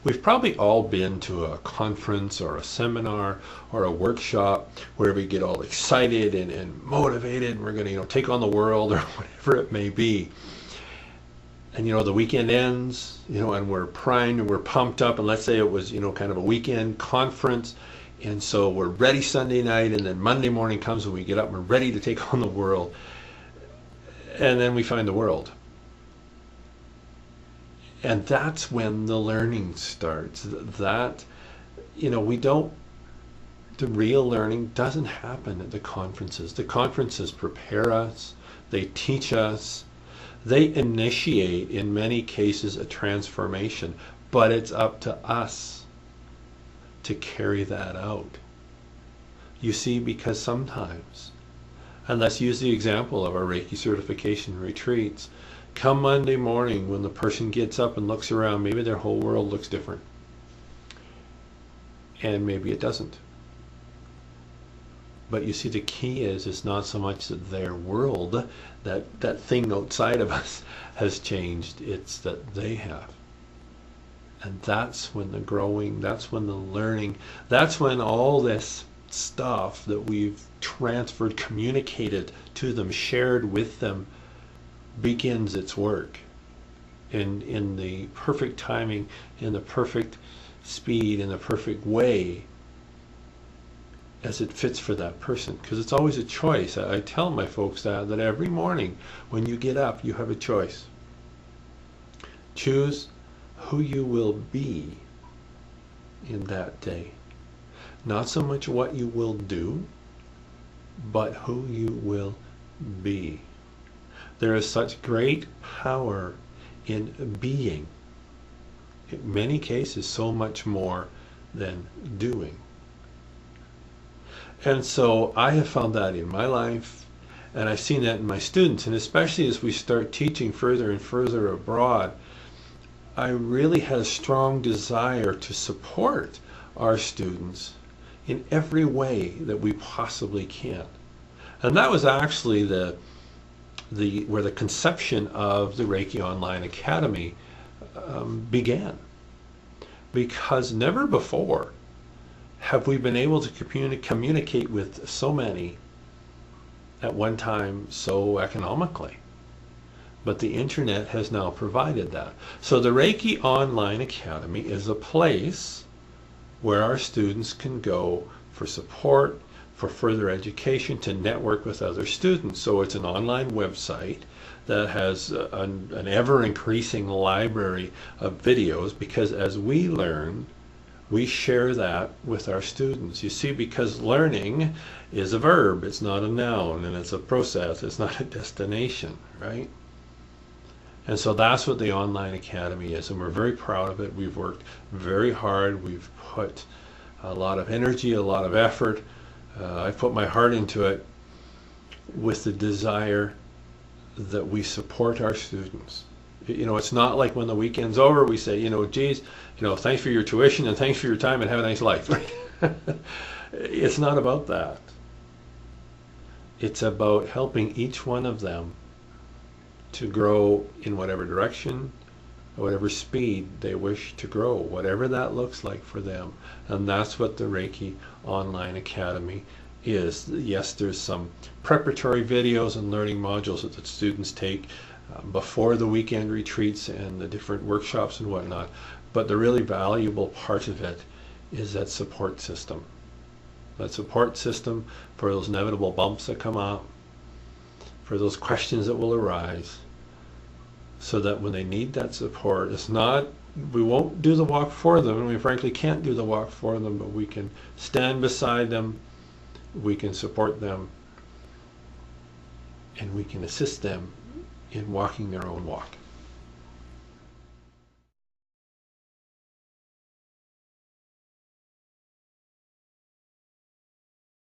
We've probably all been to a conference or a seminar or a workshop where we get all excited and motivated, and we're going to take on the world or whatever it may be. And the weekend ends, and we're primed and we're pumped up, and let's say it was kind of a weekend conference, and so we're ready Sunday night, and then Monday morning comes and we get up and we're ready to take on the world, and then we find the world. And that's when the learning starts. The real learning doesn't happen at the conferences. The conferences prepare us, they teach us, they initiate, in many cases, a transformation, but it's up to us to carry that out. You see, because sometimes, and let's use the example of our Reiki certification retreats, come Monday morning when the person gets up and looks around, maybe their whole world looks different. And maybe it doesn't. But you see, the key is it's not so much that their world, that thing outside of us has changed, it's that they have. And that's when the growing, that's when the learning, that's when all this stuff that we've transferred, communicated to them, shared with them, begins its work in the perfect timing, in the perfect speed, in the perfect way as it fits for that person. Because it's always a choice. I tell my folks that every morning when you get up, you have a choice. Choose who you will be in that day. Not so much what you will do, but who you will be. There is such great power in being. In many cases, so much more than doing. And so I have found that in my life, and I've seen that in my students, and especially as we start teaching further and further abroad, I really had a strong desire to support our students in every way that we possibly can. And that was actually where the conception of the Reiki Online Academy began. Because never before have we been able to communicate with so many at one time so economically. But the internet has now provided that. So the Reiki Online Academy is a place where our students can go for support, for further education, to network with other students. So it's an online website that has an ever-increasing library of videos, because as we learn, we share that with our students. You see, because learning is a verb, it's not a noun, and it's a process, it's not a destination, right? And so that's what the Online Academy is, and we're very proud of it. We've worked very hard. We've put a lot of energy, a lot of effort. I've put my heart into it with the desire that we support our students. It's not like when the weekend's over, we say, geez, thanks for your tuition and thanks for your time and have a nice life. It's not about that. It's about helping each one of them to grow in whatever direction, whatever speed they wish to grow, whatever that looks like for them. And that's what the Reiki Online Academy is. Yes, there's some preparatory videos and learning modules that the students take before the weekend retreats and the different workshops and whatnot. But the really valuable part of it is that support system. That support system for those inevitable bumps that come up, for those questions that will arise, so that when they need that support, it's not, we won't do the walk for them, and we frankly can't do the walk for them, but we can stand beside them, we can support them, and we can assist them in walking their own walk.